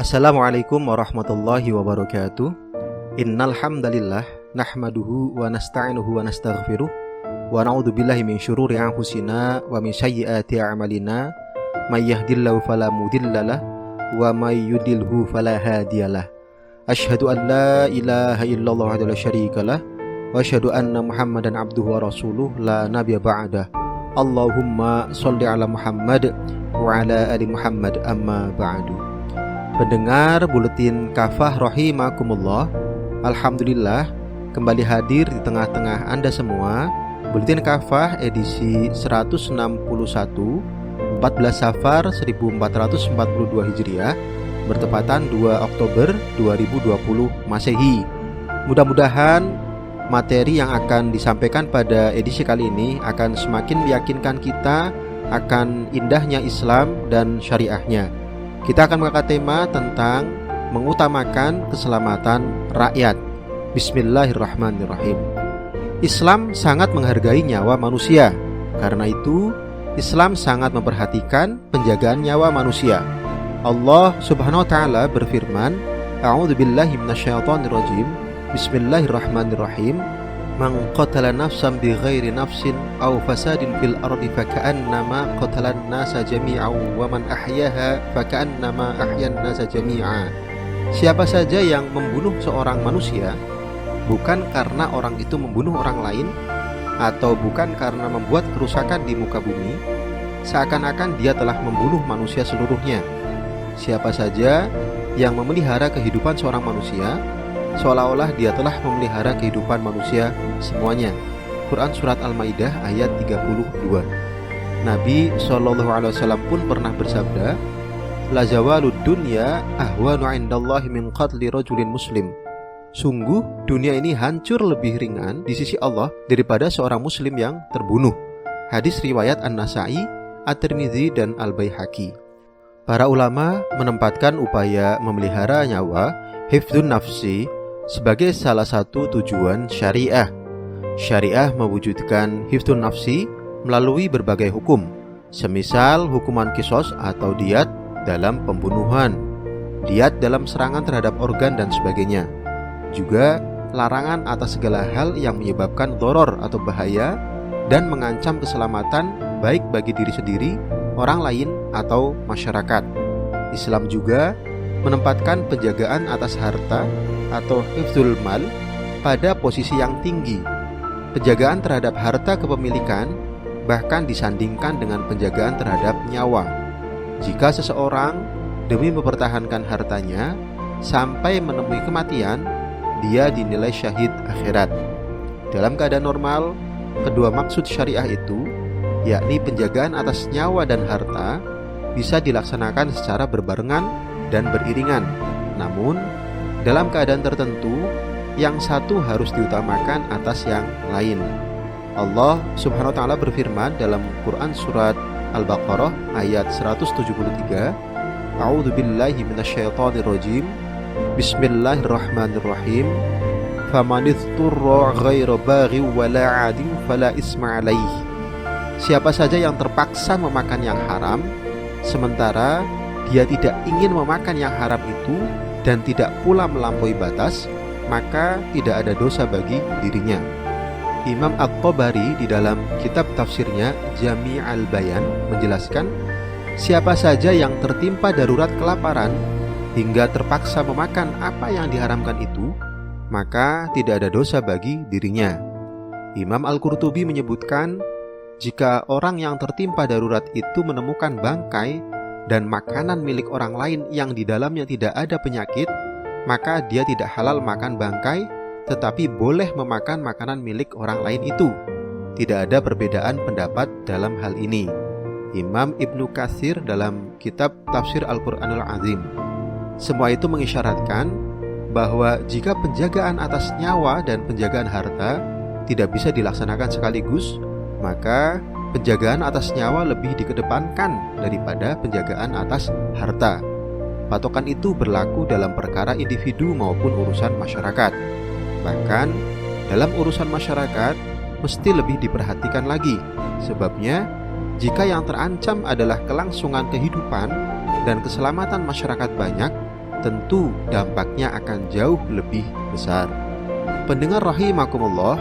Assalamualaikum warahmatullahi wabarakatuh. Innal hamdalillah nahmaduhu wa nasta'inuhu wa nastaghfiruh wa na'udzu billahi min syururi anfusina wa min sayyiati a'malina may yahdihillahu fala mudhillalah wa may yudlilhu fala hadiyalah. Asyhadu an la ilaha illallah wahdahu la syarikalah wa asyhadu anna Muhammadan abduhu wa rasuluh la nabiyya ba'dah. Allahumma shalli ala Muhammad wa ala ali Muhammad amma ba'du. Pendengar Buletin Kafah rahimakumullah, alhamdulillah kembali hadir di tengah-tengah Anda semua. Buletin Kafah edisi 161 14 Safar 1442 Hijriah bertepatan 2 Oktober 2020 Masehi. Mudah-mudahan materi yang akan disampaikan pada edisi kali ini akan semakin meyakinkan kita akan indahnya Islam dan syariahnya. Kita akan mengangkat tema tentang mengutamakan keselamatan rakyat. Bismillahirrahmanirrahim. Islam sangat menghargai nyawa manusia. Karena itu, Islam sangat memperhatikan penjagaan nyawa manusia. Allah Subhanahu wa taala berfirman, A'udzubillahi minasyaitonirrajim. Bismillahirrahmanirrahim. Man qatala nafsan bighairi nafsin aw fasadin fil ardi faka'annama qatalan nasa jami'an wa man ahyaha faka'annama ahyan nasa jami'a. Siapa saja yang membunuh seorang manusia bukan karena orang itu membunuh orang lain atau bukan karena membuat kerusakan di muka bumi, seakan-akan dia telah membunuh manusia seluruhnya. Siapa saja yang memelihara kehidupan seorang manusia, seolah-olah dia telah memelihara kehidupan manusia semuanya. Quran Surat Al-Maidah ayat 32. Nabi SAW pun pernah bersabda, La zawalud dunya ahwanu indallahi min qatli rajulin muslim. Sungguh dunia ini hancur lebih ringan di sisi Allah daripada seorang muslim yang terbunuh. Hadis riwayat An-Nasa'i, At-Tirmidzi dan Al-Baihaqi. Para ulama menempatkan upaya memelihara nyawa, hifdzun nafsi, sebagai salah satu tujuan syariah. Syariah mewujudkan hifdzun nafsi melalui berbagai hukum, semisal hukuman qisas atau diat dalam pembunuhan, diat dalam serangan terhadap organ dan sebagainya. Juga larangan atas segala hal yang menyebabkan doror atau bahaya dan mengancam keselamatan baik bagi diri sendiri, orang lain, atau masyarakat. Islam juga menempatkan penjagaan atas harta atau hifdzul mal pada posisi yang tinggi. Penjagaan terhadap harta kepemilikan bahkan disandingkan dengan penjagaan terhadap nyawa. Jika seseorang demi mempertahankan hartanya sampai menemui kematian, dia dinilai syahid akhirat. Dalam keadaan normal, kedua maksud syariah itu, yakni penjagaan atas nyawa dan harta, bisa dilaksanakan secara berbarengan dan beriringan. Namun, dalam keadaan tertentu, yang satu harus diutamakan atas yang lain. Allah Subhanahu wa taala berfirman dalam Quran Surat Al-Baqarah ayat 173, A'udzubillahi minasyaitonirrajim. Bismillahirrahmanirrahim. Famanidhturra ghaira baghi wala 'adin fala isma 'alaihi. Siapa saja yang terpaksa memakan yang haram, sementara dia tidak ingin memakan yang haram itu dan tidak pula melampaui batas, maka tidak ada dosa bagi dirinya. Imam At-Tabari di dalam kitab tafsirnya Jami' al-Bayan menjelaskan, siapa saja yang tertimpa darurat kelaparan hingga terpaksa memakan apa yang diharamkan itu, maka tidak ada dosa bagi dirinya. Imam Al-Qurtubi menyebutkan, jika orang yang tertimpa darurat itu menemukan bangkai dan makanan milik orang lain yang di dalamnya tidak ada penyakit, maka dia tidak halal makan bangkai, tetapi boleh memakan makanan milik orang lain itu. Tidak ada perbedaan pendapat dalam hal ini. Imam Ibnu Katsir dalam kitab Tafsir Al-Qur'anul Azim. Semua itu mengisyaratkan bahwa jika penjagaan atas nyawa dan penjagaan harta tidak bisa dilaksanakan sekaligus, maka penjagaan atas nyawa lebih dikedepankan daripada penjagaan atas harta. Patokan itu berlaku dalam perkara individu maupun urusan masyarakat. Bahkan dalam urusan masyarakat mesti lebih diperhatikan lagi. Sebabnya, jika yang terancam adalah kelangsungan kehidupan dan keselamatan masyarakat banyak, tentu dampaknya akan jauh lebih besar. Pendengar rahimakumullah,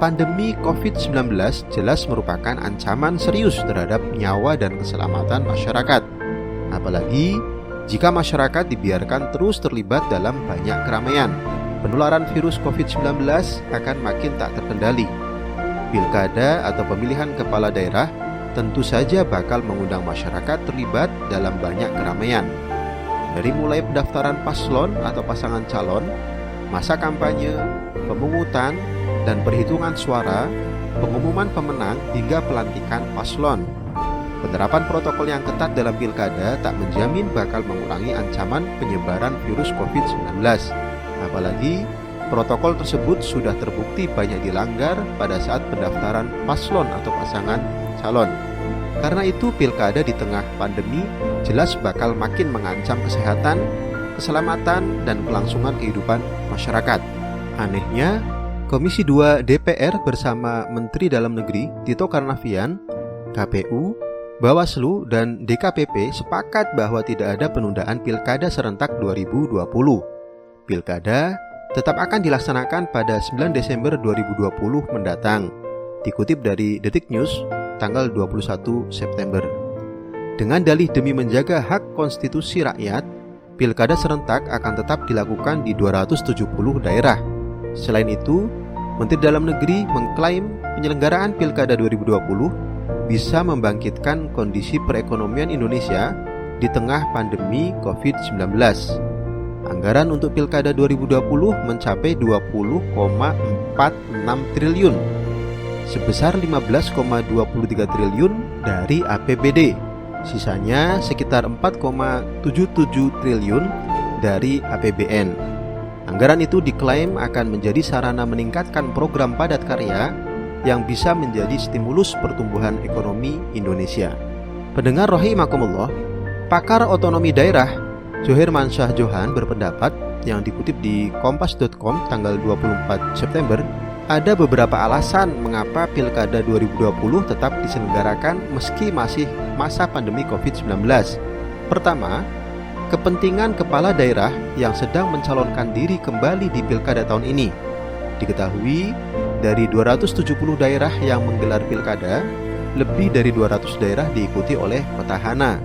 pandemi COVID-19 jelas merupakan ancaman serius terhadap nyawa dan keselamatan masyarakat. Apalagi jika masyarakat dibiarkan terus terlibat dalam banyak keramaian, penularan virus COVID-19 akan makin tak terkendali. Pilkada atau pemilihan kepala daerah tentu saja bakal mengundang masyarakat terlibat dalam banyak keramaian. Dari mulai pendaftaran paslon atau pasangan calon, masa kampanye, pemungutan, dan perhitungan suara, pengumuman pemenang hingga pelantikan paslon. Penerapan protokol yang ketat dalam pilkada tak menjamin bakal mengurangi ancaman penyebaran virus COVID-19. Apalagi protokol tersebut sudah terbukti banyak dilanggar pada saat pendaftaran paslon atau pasangan calon. Karena itu pilkada di tengah pandemi jelas bakal makin mengancam kesehatan, keselamatan, dan kelangsungan kehidupan masyarakat. Anehnya, Komisi 2 DPR bersama Menteri Dalam Negeri Tito Karnavian, KPU, Bawaslu, dan DKPP sepakat bahwa tidak ada penundaan pilkada serentak 2020. Pilkada tetap akan dilaksanakan pada 9 Desember 2020 mendatang. Dikutip dari Detik News, tanggal 21 September. Dengan dalih demi menjaga hak konstitusi rakyat, pilkada serentak akan tetap dilakukan di 270 daerah. Selain itu, Menteri Dalam Negeri mengklaim penyelenggaraan pilkada 2020 bisa membangkitkan kondisi perekonomian Indonesia di tengah pandemi COVID-19. Anggaran untuk pilkada 2020 mencapai 20,46 triliun, sebesar 15,23 triliun dari APBD. Sisanya sekitar 4,77 triliun dari APBN. Anggaran itu diklaim akan menjadi sarana meningkatkan program padat karya yang bisa menjadi stimulus pertumbuhan ekonomi Indonesia. Pendengar rahimakumullah, pakar otonomi daerah Zuhair Mansyah Johan berpendapat yang dikutip di kompas.com tanggal 24 September, ada beberapa alasan mengapa pilkada 2020 tetap diselenggarakan meski masih masa pandemi COVID-19. Pertama, kepentingan kepala daerah yang sedang mencalonkan diri kembali di pilkada tahun ini. Diketahui, dari 270 daerah yang menggelar pilkada, lebih dari 200 daerah diikuti oleh petahana.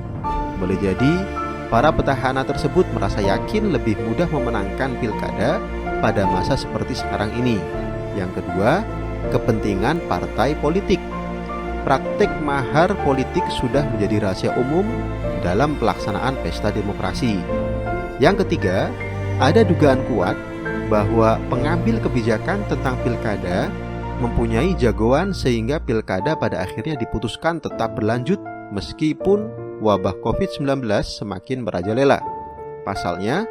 Boleh jadi, para petahana tersebut merasa yakin lebih mudah memenangkan pilkada pada masa seperti sekarang ini. Yang kedua, kepentingan partai politik. Praktik mahar politik sudah menjadi rahasia umum dalam pelaksanaan pesta demokrasi. Yang ketiga, ada dugaan kuat bahwa pengambil kebijakan tentang pilkada mempunyai jagoan sehingga pilkada pada akhirnya diputuskan tetap berlanjut meskipun wabah COVID-19 semakin merajalela. Pasalnya,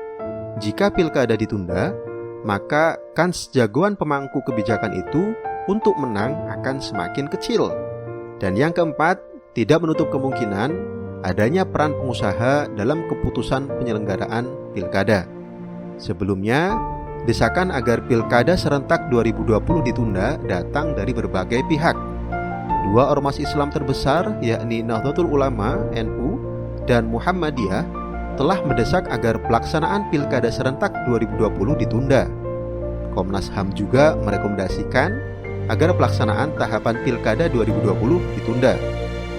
jika pilkada ditunda, maka kans jagoan pemangku kebijakan itu untuk menang akan semakin kecil. Dan yang keempat, tidak menutup kemungkinan adanya peran pengusaha dalam keputusan penyelenggaraan pilkada. Sebelumnya, desakan agar pilkada serentak 2020 ditunda datang dari berbagai pihak. Dua ormas Islam terbesar, yakni Nahdlatul Ulama (NU) dan Muhammadiyah, telah mendesak agar pelaksanaan pilkada serentak 2020 ditunda. Komnas HAM juga merekomendasikan agar pelaksanaan tahapan pilkada 2020 ditunda.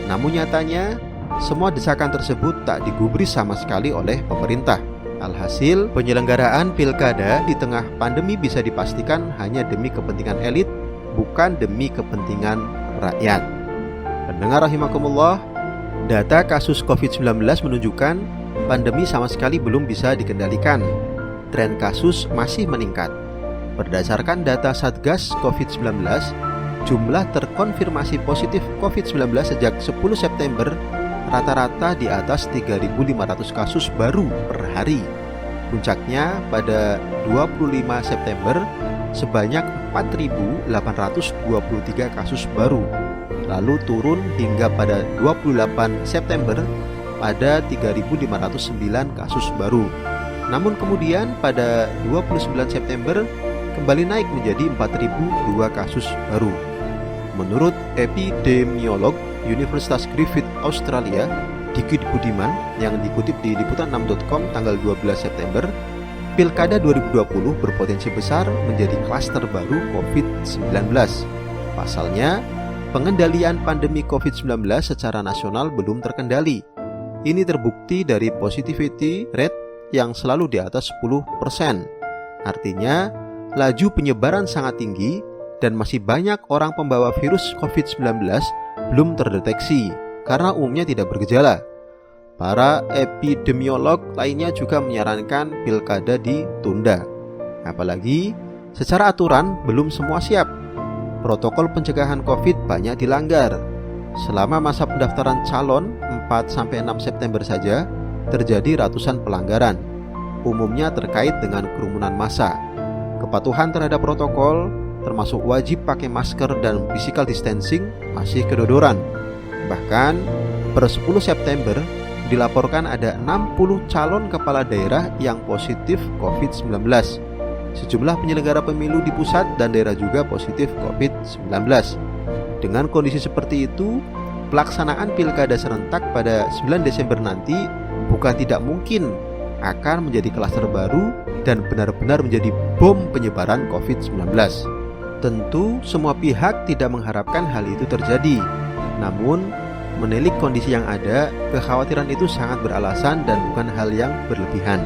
Namun nyatanya, semua desakan tersebut tak digubris sama sekali oleh pemerintah. Alhasil, penyelenggaraan pilkada di tengah pandemi bisa dipastikan hanya demi kepentingan elit, bukan demi kepentingan rakyat. Pendengar rahimakumullah, data kasus COVID-19 menunjukkan pandemi sama sekali belum bisa dikendalikan. Tren kasus masih meningkat. Berdasarkan data Satgas COVID-19, jumlah terkonfirmasi positif COVID-19 sejak 10 September rata-rata di atas 3.500 kasus baru per hari. Puncaknya pada 25 September sebanyak 4.823 kasus baru, lalu turun hingga pada 28 September pada 3.509 kasus baru. Namun kemudian pada 29 September kembali naik menjadi 4.002 kasus baru. Menurut epidemiolog Universitas Griffith Australia, Diki Budiman yang dikutip di liputan6.com tanggal 12 September, Pilkada 2020 berpotensi besar menjadi klaster baru COVID-19. Pasalnya, pengendalian pandemi COVID-19 secara nasional belum terkendali. Ini terbukti dari positivity rate yang selalu di atas 10%. Artinya, laju penyebaran sangat tinggi dan masih banyak orang pembawa virus COVID-19 belum terdeteksi karena umumnya tidak bergejala. Para epidemiolog lainnya juga menyarankan pilkada ditunda. Apalagi secara aturan belum semua siap. Protokol pencegahan COVID banyak dilanggar. Selama masa pendaftaran calon 4-6 September saja terjadi ratusan pelanggaran. Umumnya terkait dengan kerumunan massa. Kepatuhan terhadap protokol termasuk wajib pakai masker dan physical distancing masih kedodoran. Bahkan per 10 September dilaporkan ada 60 calon kepala daerah yang positif COVID-19. Sejumlah penyelenggara pemilu di pusat dan daerah juga positif COVID-19. Dengan kondisi seperti itu, pelaksanaan pilkada serentak pada 9 Desember nanti bukan tidak mungkin akan menjadi klaster baru dan benar-benar menjadi bom penyebaran COVID-19. Tentu semua pihak tidak mengharapkan hal itu terjadi. Namun, menilik kondisi yang ada, kekhawatiran itu sangat beralasan dan bukan hal yang berlebihan.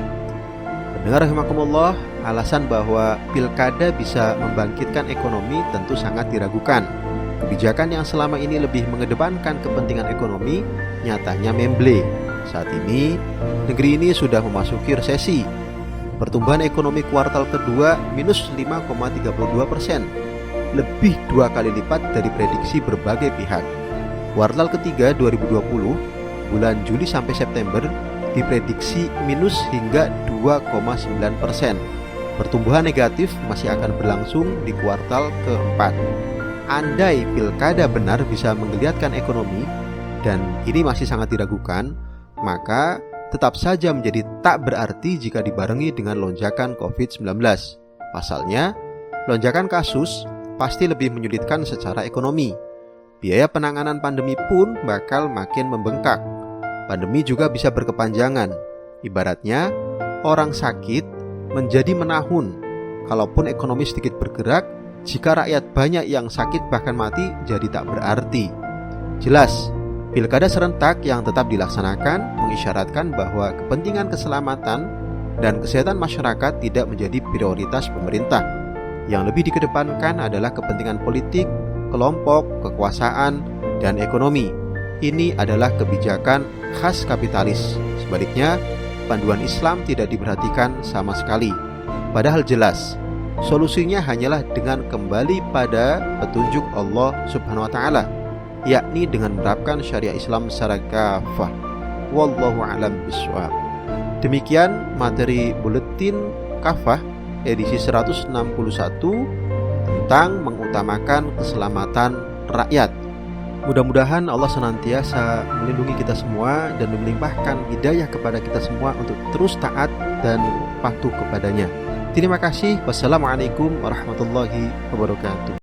Pendengar rahimakumullah, alasan bahwa pilkada bisa membangkitkan ekonomi tentu sangat diragukan. Kebijakan yang selama ini lebih mengedepankan kepentingan ekonomi nyatanya memble. Saat ini, negeri ini sudah memasuki resesi. Pertumbuhan ekonomi kuartal kedua minus 5,32%, lebih 2 kali lipat dari prediksi berbagai pihak. Kuartal ketiga 2020, bulan Juli sampai September, diprediksi minus hingga 2,9%. Pertumbuhan negatif masih akan berlangsung di kuartal keempat. Andai pilkada benar bisa menggeliatkan ekonomi, dan ini masih sangat diragukan, maka tetap saja menjadi tak berarti jika dibarengi dengan lonjakan COVID-19. Pasalnya, lonjakan kasus pasti lebih menyulitkan secara ekonomi. Biaya penanganan pandemi pun bakal makin membengkak. Pandemi juga bisa berkepanjangan. Ibaratnya, orang sakit menjadi menahun. Kalaupun ekonomi sedikit bergerak, jika rakyat banyak yang sakit bahkan mati, jadi tak berarti. Jelas, pilkada serentak yang tetap dilaksanakan mengisyaratkan bahwa kepentingan keselamatan dan kesehatan masyarakat tidak menjadi prioritas pemerintah. Yang lebih dikedepankan adalah kepentingan politik, kelompok, kekuasaan, dan ekonomi. Ini adalah kebijakan khas kapitalis. Sebaliknya, panduan Islam tidak diperhatikan sama sekali. Padahal jelas, solusinya hanyalah dengan kembali pada petunjuk Allah Subhanahu wa taala, yakni dengan menerapkan syariat Islam secara kafah. Wallahu a'lam bishawab. Demikian materi buletin kafah edisi 161 tentang mengutamakan keselamatan rakyat. Mudah-mudahan Allah senantiasa melindungi kita semua dan melimpahkan hidayah kepada kita semua untuk terus taat dan patuh kepadanya. Terima kasih. Wassalamualaikum warahmatullahi wabarakatuh.